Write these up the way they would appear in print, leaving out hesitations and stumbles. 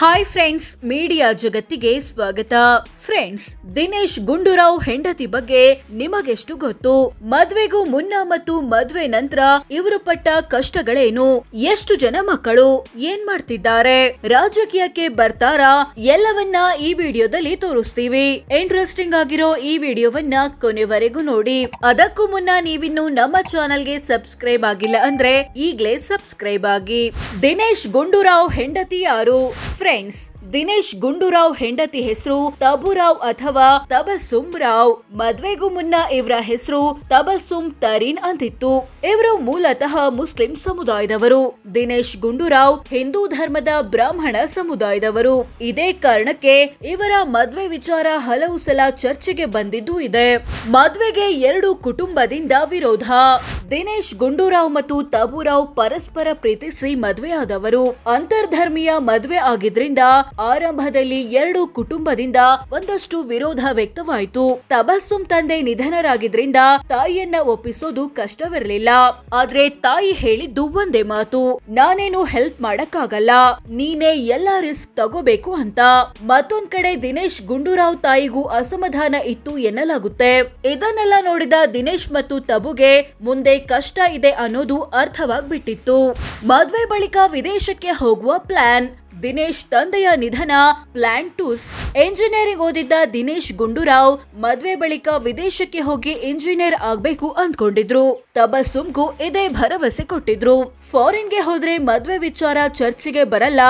Hi friends, media ಜಗತ್ತಿಗೆ ಸ್ವಾಗತ. Friends, Dinesh Gundu Rao ಹೆಂಡತಿ ಬಗ್ಗೆ ನಿಮಗೆಷ್ಟು ಗೊತ್ತು? ಮದ್ವೆಗೂ ಮುನ್ನ ಮತ್ತು ಮದ್ವೆ ನಂತರ ಇವರು ಪಟ್ಟ ಕಷ್ಟಗಳೇನು? ಎಷ್ಟು ಜನ ಮಕ್ಕಳು? ಏನ್ ಮಾಡ್ತಿದ್ದಾರೆ? ರಾಜಕೀಯಕ್ಕೆ ಬರ್ತಾರಾ? ಎಲ್ಲವನ್ನ ಈ ವಿಡಿಯೋದಲ್ಲಿ ತೋರಿಸ್ತೀವಿ. ಇಂಟ್ರೆಸ್ಟಿಂಗ್ ಆಗಿರೋ ಈ ವಿಡಿಯೋವನ್ನ ಕೊನೆವರೆಗೂ ನೋಡಿ. ಅದಕ್ಕೂ ಮುನ್ನ ನೀವಿನ್ನು ನಮ್ಮ ಚಾನೆಲ್ಗೆ ಸಬ್ಸ್ಕ್ರೈಬ್ ಆಗಿಲ್ಲ ಅಂದ್ರೆ ಈಗ್ಲೇ ಸಬ್ಸ್ಕ್ರೈಬ್ ಆಗಿ. ದಿನೇಶ್ ಗುಂಡೂರಾವ್ ಹೆಂಡತಿ ಯಾರು? ಫ್ರೆಂಡ್ಸ್, ದಿನೇಶ್ ಗುಂಡೂರಾವ್ ಹೆಂಡತಿ ಹೆಸರು ತಬುರಾವ್ ಅಥವಾ ತಬಸುಂ ರಾವ್. ಮದ್ವೆಗೂ ಮುನ್ನ ಇವರ ಹೆಸರು ತಬಸುಂ ತರೀನ್ ಅಂತಿತ್ತು. ಇವರು ಮೂಲತಃ ಮುಸ್ಲಿಂ ಸಮುದಾಯದವರು. ದಿನೇಶ್ ಗುಂಡೂರಾವ್ ಹಿಂದೂ ಧರ್ಮದ ಬ್ರಾಹ್ಮಣ ಸಮುದಾಯದವರು. ಇದೇ ಕಾರಣಕ್ಕೆ ಇವರ ಮದ್ವೆ ವಿಚಾರ ಹಲವು ಸಲ ಚರ್ಚೆಗೆ ಬಂದಿದ್ದು ಇದೆ. ಮದ್ವೆಗೆ ಎರಡು ಕುಟುಂಬದಿಂದ ವಿರೋಧ. ದಿನೇಶ್ ಗುಂಡೂರಾವ್ ಮತ್ತು ತಬುರಾವ್ ಪರಸ್ಪರ ಪ್ರೀತಿಸಿ ಮದ್ವೆಯಾದವರು. ಅಂತರ್ಧರ್ಮೀಯ ಮದ್ವೆ ಆಗಿದ್ರಿಂದ ಆರಂಭದಲ್ಲಿ ಎರಡು ಕುಟುಂಬದಿಂದ ಒಂದಷ್ಟು ವಿರೋಧ ವ್ಯಕ್ತವಾಯಿತು. ತಬಸ್ಸುಂ ತಂದೆ ನಿಧನರಾಗಿದ್ರಿಂದ ತಾಯಿಯನ್ನ ಒಪ್ಪಿಸೋದು ಕಷ್ಟವಿರಲಿಲ್ಲ. ಆದ್ರೆ ತಾಯಿ ಹೇಳಿದ್ದು ಒಂದೇ ಮಾತು, ನಾನೇನು ಹೆಲ್ಪ್ ಮಾಡಕ್ಕಾಗಲ್ಲ, ನೀನೇ ಎಲ್ಲಾ ರಿಸ್ಕ್ ತಗೋಬೇಕು ಅಂತ. ಮತ್ತೊಂದ್ ಕಡೆ ದಿನೇಶ್ ಗುಂಡೂರಾವ್ ತಾಯಿಗೂ ಅಸಮಾಧಾನ ಇತ್ತು ಎನ್ನಲಾಗುತ್ತೆ. ಇದನ್ನೆಲ್ಲ ನೋಡಿದ ದಿನೇಶ್ ಮತ್ತು ತಬುಗೆ ಮುಂದೆ ಕಷ್ಟ ಇದೆ ಅನ್ನೋದು ಅರ್ಥವಾಗ್ಬಿಟ್ಟಿತ್ತು. ಮದ್ವೆ ಬಳಿಕ ವಿದೇಶಕ್ಕೆ ಹೋಗುವ ಪ್ಲಾನ್. ದಿನೇಶ್ ತಂದೆಯ ನಿಧನ, ಪ್ಲಾನ್ ಟೂಸ್. ಎಂಜಿನಿಯರಿಂಗ್ ಓದಿದ್ದ ದಿನೇಶ್ ಗುಂಡೂರಾವ್ ಮದ್ವೆ ಬಳಿಕ ವಿದೇಶಕ್ಕೆ ಹೋಗಿ ಇಂಜಿನಿಯರ್ ಆಗ್ಬೇಕು ಅಂದ್ಕೊಂಡಿದ್ರು. ತಬಸುಂಗೂ ಇದೇ ಭರವಸೆ ಕೊಟ್ಟಿದ್ರು. ಫಾರಿನ್ಗೆ ಹೋದ್ರೆ ಮದ್ವೆ ವಿಚಾರ ಚರ್ಚೆಗೆ ಬರಲ್ಲ,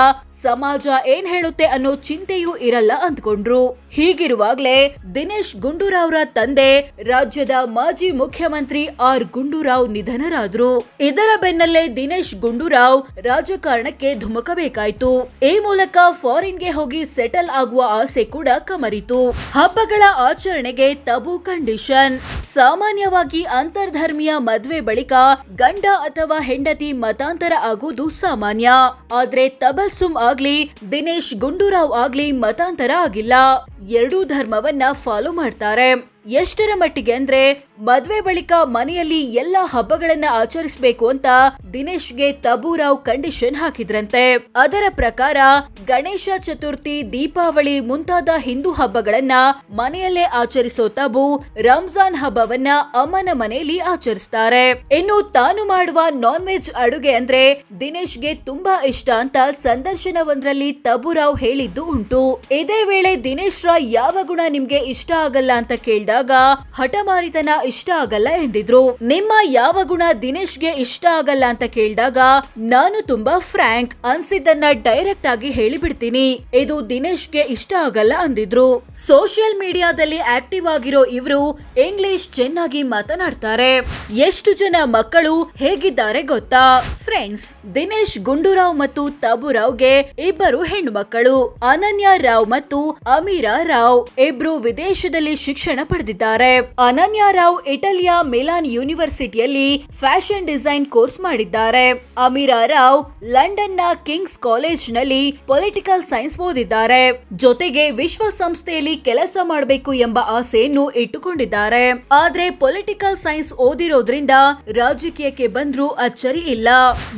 ಸಮಾಜ ಏನ್ ಹೇಳುತ್ತೆ ಅನ್ನೋ ಚಿಂತೆಯೂ ಇರಲ್ಲ ಅಂದ್ಕೊಂಡ್ರು. ಹೀಗಿರುವಾಗ್ಲೇ ದಿನೇಶ್ ಗುಂಡೂರಾವ್ರ ತಂದೆ ರಾಜ್ಯದ ಮಾಜಿ ಮುಖ್ಯಮಂತ್ರಿ ಆರ್ ಗುಂಡೂರಾವ್ ನಿಧನರಾದ್ರು. ಇದರ ಬೆನ್ನಲ್ಲೇ ದಿನೇಶ್ ಗುಂಡೂರಾವ್ ರಾಜಕಾರಣಕ್ಕೆ ಧುಮುಕಬೇಕಾಯ್ತು. ಈ ಮೂಲಕ ಫಾರಿನ್ಗೆ ಹೋಗಿ ಸೆಟಲ್ ಆಗುವ ಆಸೆ ಕೂಡ ಕಮರಿತು. ಹಬ್ಬಗಳ ಆಚರಣೆಗೆ ತಬು ಕಂಡೀಷನ್. ಸಾಮಾನ್ಯವಾಗಿ ಅಂತರ್ಧರ್ಮೀಯ ಮದ್ವೆ ಬಳಿಕ ಗಂಡ ಅಥವಾ ಹೆಂಡತಿ ಮತಾಂತರ ಆಗುವುದು ಸಾಮಾನ್ಯ. ಆದ್ರೆ ತಬಸ್ಸುಂ ಆಗ್ಲಿ ದಿನೇಶ್ ಗುಂಡೂರಾವ್ ಆಗ್ಲಿ ಮತಾಂತರ ಆಗಿಲ್ಲ. ಎರಡೂ ಧರ್ಮವನ್ನ ಫಾಲೋ ಮಾಡ್ತಾರೆ. ಎಷ್ಟರ ಮಟ್ಟಿಗೆ ಅಂದ್ರೆ ಮದ್ವೆ ಬಳಿಕ ಮನೆಯಲ್ಲಿ ಎಲ್ಲಾ ಹಬ್ಬಗಳನ್ನ ಆಚರಿಸಬೇಕು ಅಂತ ದಿನೇಶ್ಗೆ ತಬುರಾವ್ ಕಂಡೀಷನ್ ಹಾಕಿದ್ರಂತೆ. ಅದರ ಪ್ರಕಾರ ಗಣೇಶ ಚತುರ್ಥಿ, ದೀಪಾವಳಿ ಮುಂತಾದ ಹಿಂದೂ ಹಬ್ಬಗಳನ್ನ ಮನೆಯಲ್ಲೇ ಆಚರಿಸೋ ತಬು ರಂಜಾನ್ ಹಬ್ಬವನ್ನ ಅಮ್ಮನ ಮನೆಯಲ್ಲಿ ಆಚರಿಸ್ತಾರೆ. ಇನ್ನು ತಾನು ಮಾಡುವ ನಾನ್ ವೆಜ್ ಅಡುಗೆ ಅಂದ್ರೆ ದಿನೇಶ್ಗೆ ತುಂಬಾ ಇಷ್ಟ ಅಂತ ಸಂದರ್ಶನವೊಂದರಲ್ಲಿ ತಬುರಾವ್ ಹೇಳಿದ್ದು ಉಂಟು. ಇದೇ ವೇಳೆ ದಿನೇಶ್ ರ ಯಾವ ಗುಣ ನಿಮ್ಗೆ ಇಷ್ಟ ಆಗಲ್ಲ ಅಂತ ಕೇಳಿದಾಗ ಹಠಮಾರಿತನ ಇಷ್ಟ ಆಗಲ್ಲ ಎಂದಿದ್ರು. ನಿಮ್ಮ ಯಾವ ಗುಣ ದಿನೇಶ್ಗೆ ಇಷ್ಟ ಆಗಲ್ಲ ಅಂತ ಕೇಳಿದಾಗ ನಾನು ತುಂಬಾ ಫ್ರಾಂಕ್, ಅನ್ಸಿದ್ದನ್ನ ಡೈರೆಕ್ಟ್ ಆಗಿ ಹೇಳಿಬಿಡ್ತೀನಿ, ಇದು ದಿನೇಶ್ಗೆ ಇಷ್ಟ ಆಗಲ್ಲ ಅಂದಿದ್ರು. ಸೋಷಿಯಲ್ ಮೀಡಿಯಾದಲ್ಲಿ ಆಕ್ಟಿವ್ ಆಗಿರೋ ಇವರು ಇಂಗ್ಲಿಷ್ ಚೆನ್ನಾಗಿ ಮಾತನಾಡ್ತಾರೆ. ಎಷ್ಟು ಜನ ಮಕ್ಕಳು, ಹೇಗಿದ್ದಾರೆ ಗೊತ್ತಾ? ಫ್ರೆಂಡ್ಸ್, ದಿನೇಶ್ ಗುಂಡೂರಾವ್ ಮತ್ತು ತಬುರಾವ್ಗೆ ಇಬ್ಬರು ಹೆಣ್ಣು ಮಕ್ಕಳು, ಅನನ್ಯ ರಾವ್ ಮತ್ತು ಅಮೀರಾ ರಾವ್. ಇಬ್ರು ವಿದೇಶದಲ್ಲಿ ಶಿಕ್ಷಣ ಪಡೆದಿದ್ದಾರೆ. ಅನನ್ಯ ರಾವ್ ಇಟಲಿಯ ಮಿಲಾನ್ ಯೂನಿವರ್ಸಿಟಿಯಲ್ಲಿ ಫ್ಯಾಷನ್ ಡಿಸೈನ್ ಕೋರ್ಸ್ ಮಾಡಿದ್ದಾರೆ. ಅಮೀರಾ ರಾವ್ ಲಂಡನ್ ನ ಕಿಂಗ್ಸ್ ಕಾಲೇಜ್ ನಲ್ಲಿ ಪೊಲಿಟಿಕಲ್ ಸೈನ್ಸ್ ಓದಿದ್ದಾರೆ. ಜೊತೆಗೆ ವಿಶ್ವಸಂಸ್ಥೆಯಲ್ಲಿ ಕೆಲಸ ಮಾಡಬೇಕು ಎಂಬ ಆಸೆಯನ್ನು ಇಟ್ಟುಕೊಂಡಿದ್ದಾರೆ. ಆದ್ರೆ ಪೊಲಿಟಿಕಲ್ ಸೈನ್ಸ್ ಓದಿರೋದ್ರಿಂದ ರಾಜಕೀಯಕ್ಕೆ ಬಂದ್ರೂ ಅಚ್ಚರಿ ಇಲ್ಲ.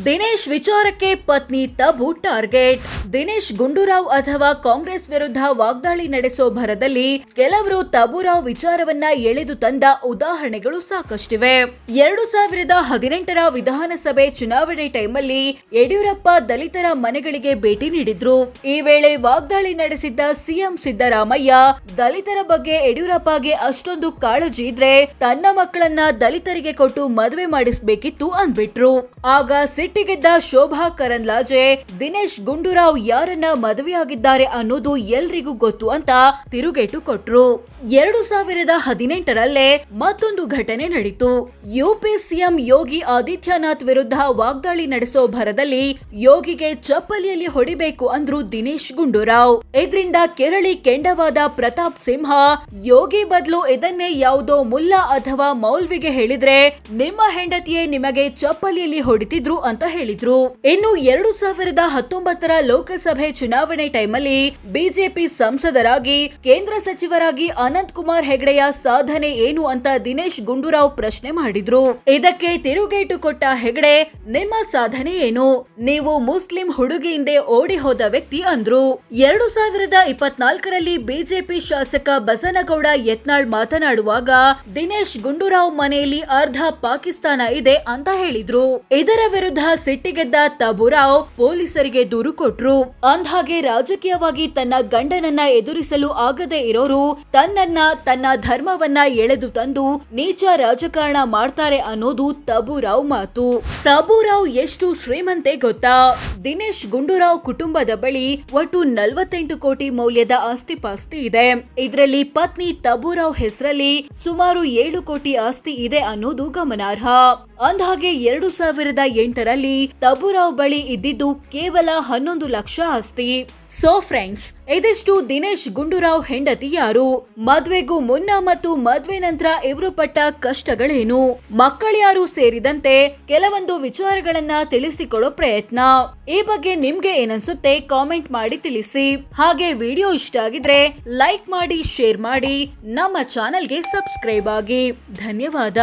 ದಿನೇಶ್ ವಿಚಾರಕ್ಕೆ ಪತ್ನಿ ತಬು ಟಾರ್ಗೆಟ್. ದಿನೇಶ್ ಗುಂಡೂರಾವ್ ಅಥವಾ ಕಾಂಗ್ರೆಸ್ ವಿರುದ್ಧ ವಾಗ್ದಾಳಿ ನಡೆಸೋ ಭರದಲ್ಲಿ ಕೆಲವರು ತಬುರಾವ್ ವಿಚಾರವನ್ನ ಎಳೆದು ತಂದ ಉದಾಹರಣೆಗಳು ಸಾಕಷ್ಟಿವೆ. 2018ರ ವಿಧಾನಸಭೆ ಚುನಾವಣೆ ಟೈಮಲ್ಲಿ ಯಡಿಯೂರಪ್ಪ ದಲಿತರ ಮನೆಗಳಿಗೆ ಭೇಟಿ ನೀಡಿದ್ರು. ಈ ವೇಳೆ ವಾಗ್ದಾಳಿ ನಡೆಸಿದ್ದ ಸಿಎಂ ಸಿದ್ದರಾಮಯ್ಯ ದಲಿತರ ಬಗ್ಗೆ ಯಡಿಯೂರಪ್ಪಗೆ ಅಷ್ಟೊಂದು ಕಾಳಜಿ ಇದ್ರೆ ತನ್ನ ಮಕ್ಕಳನ್ನ ದಲಿತರಿಗೆ ಕೊಟ್ಟು ಮದುವೆ ಮಾಡಿಸಬೇಕಿತ್ತು ಅಂದ್ಬಿಟ್ರು. ಆಗ ಸಿಟ್ಟಿಗೆದ್ದ ಶೋಭಾ ಕರಂದ್ಲಾಜೆ ದಿನೇಶ್ ಗುಂಡೂರಾವ್ ಯಾರನ್ನ ಮದುವೆಯಾಗಿದ್ದಾರೆ ಅನ್ನೋದು ಎಲ್ರಿಗೂ ಗೊತ್ತು ಅಂತ ತಿರುಗೇಟು ಕೊಟ್ರು. 2018ರಲ್ಲೇ ಮತ್ತೊಂದು ಘಟನೆ ನಡೆಯಿತು. ಯುಪಿ ಸಿಎಂ ಯೋಗಿ ಆದಿತ್ಯನಾಥ್ ವಿರುದ್ಧ ವಾಗ್ದಾಳಿ ನಡೆಸೋ ಭರದಲ್ಲಿ ಯೋಗಿಗೆ ಚಪ್ಪಲಿಯಲ್ಲಿ ಹೊಡಿಬೇಕು ಅಂದ್ರು ದಿನೇಶ್ ಗುಂಡೂರಾವ್. ಇದರಿಂದ ಕೆರಳಿ ಕೆಂಡವಾದ ಪ್ರತಾಪ್ ಸಿಂಹ ಯೋಗಿ ಬದಲು ಇದನ್ನೇ ಯಾವುದೋ ಮುಲ್ಲಾ ಅಥವಾ ಮೌಲ್ವಿಗೆ ಹೇಳಿದ್ರೆ ನಿಮ್ಮ ಹೆಂಡತಿಯೇ ನಿಮಗೆ ಚಪ್ಪಲಿಯಲ್ಲಿ ಹೊಡಿತಿದ್ರು ಅಂತ ಹೇಳಿದ್ರು. ಇನ್ನು 2019ರ ಲೋಕಸಭೆ ಚುನಾವಣೆ ಟೈಮಲ್ಲಿ ಬಿಜೆಪಿ ಸಂಸದರಾಗಿ ಕೇಂದ್ರ ಸಚಿವರಾಗಿ ಅನಂತ್ ಕುಮಾರ್ ಹೆಗಡೆ ಕಡೆಯ ಸಾಧನೆ ಏನು ಅಂತ ದಿನೇಶ್ ಗುಂಡೂರಾವ್ ಪ್ರಶ್ನೆ ಮಾಡಿದ್ರು. ಇದಕ್ಕೆ ತಿರುಗೇಟು ಕೊಟ್ಟ ಹೆಗಡೆ, ನಿಮ್ಮ ಸಾಧನೆ ಏನು? ನೀವು ಮುಸ್ಲಿಂ ಹುಡುಗಿ ಹಿಂದೆ ಓಡಿ ಹೋದ ವ್ಯಕ್ತಿ ಅಂದ್ರು. 2024ರಲ್ಲಿ ಬಿಜೆಪಿ ಶಾಸಕ ಬಸನಗೌಡ ಯತ್ನಾಳ್ ಮಾತನಾಡುವಾಗ ದಿನೇಶ್ ಗುಂಡೂರಾವ್ ಮನೆಯಲ್ಲಿ ಅರ್ಧ ಪಾಕಿಸ್ತಾನ ಇದೆ ಅಂತ ಹೇಳಿದ್ರು. ಇದರ ವಿರುದ್ಧ ಸಿಟ್ಟಿಗೆದ್ದ ತಬುರಾವ್ ಪೊಲೀಸರಿಗೆ ದೂರು ಕೊಟ್ರು. ಅಂದ್ಹಾಗೆ ರಾಜಕೀಯವಾಗಿ ತನ್ನ ಗಂಡನನ್ನ ಎದುರಿಸಲು ಆಗದೆ ಇರೋರು ತನ್ನ ಧರ್ಮವನ್ನ ಎಳೆದು ತಂದು ನೀಚ ರಾಜಕಾರಣ ಮಾಡ್ತಾರೆ ಅನ್ನೋದು ತಬುರಾವ್ ಮಾತು. ತಬುರಾವ್ ಎಷ್ಟು ಶ್ರೀಮಂತೆ ಗೊತ್ತಾ? ದಿನೇಶ್ ಗುಂಡೂರಾವ್ ಕುಟುಂಬದ ಬಳಿ ಒಟ್ಟು 48 ಕೋಟಿ ಮೌಲ್ಯದ ಆಸ್ತಿ ಪಾಸ್ತಿ ಇದೆ. ಇದರಲ್ಲಿ ಪತ್ನಿ ತಬುರಾವ್ ಹೆಸರಲ್ಲಿ ಸುಮಾರು 7 ಕೋಟಿ ಆಸ್ತಿ ಇದೆ ಅನ್ನೋದು ಗಮನಾರ್ಹ. ಅಂದ್ಹಾಗೆ 2008ರಲ್ಲಿ ತಬುರಾವ್ ಬಳಿ ಇದ್ದಿದ್ದು ಕೇವಲ 11 ಲಕ್ಷ ಆಸ್ತಿ. ಸೋ ಫ್ರೆಂಡ್ಸ್, ಇದಿಷ್ಟು ದಿನೇಶ್ ಗುಂಡೂರಾವ್ ಹೆಂಡತಿ ಯಾರು, ಮದ್ವೆಗೂ ಮುನ್ನ ಮತ್ತು ಮದ್ವೆ ನಂತರ ಇವರು ಪಟ್ಟ ಕಷ್ಟಗಳೇನು, ಮಕ್ಕಳ್ಯಾರು ಸೇರಿದಂತೆ ಕೆಲವೊಂದು ವಿಚಾರಗಳನ್ನ ತಿಳಿಸಿಕೊಡೋ ಪ್ರಯತ್ನ. ಈ ಬಗ್ಗೆ ನಿಮ್ಗೆ ಏನನ್ಸುತ್ತೆ ಕಾಮೆಂಟ್ ಮಾಡಿ ತಿಳಿಸಿ. ಹಾಗೆ ವಿಡಿಯೋ ಇಷ್ಟ ಆಗಿದ್ರೆ ಲೈಕ್ ಮಾಡಿ, ಶೇರ್ ಮಾಡಿ, ನಮ್ಮ ಚಾನೆಲ್ಗೆ ಸಬ್ಸ್ಕ್ರೈಬ್ ಆಗಿ. ಧನ್ಯವಾದ.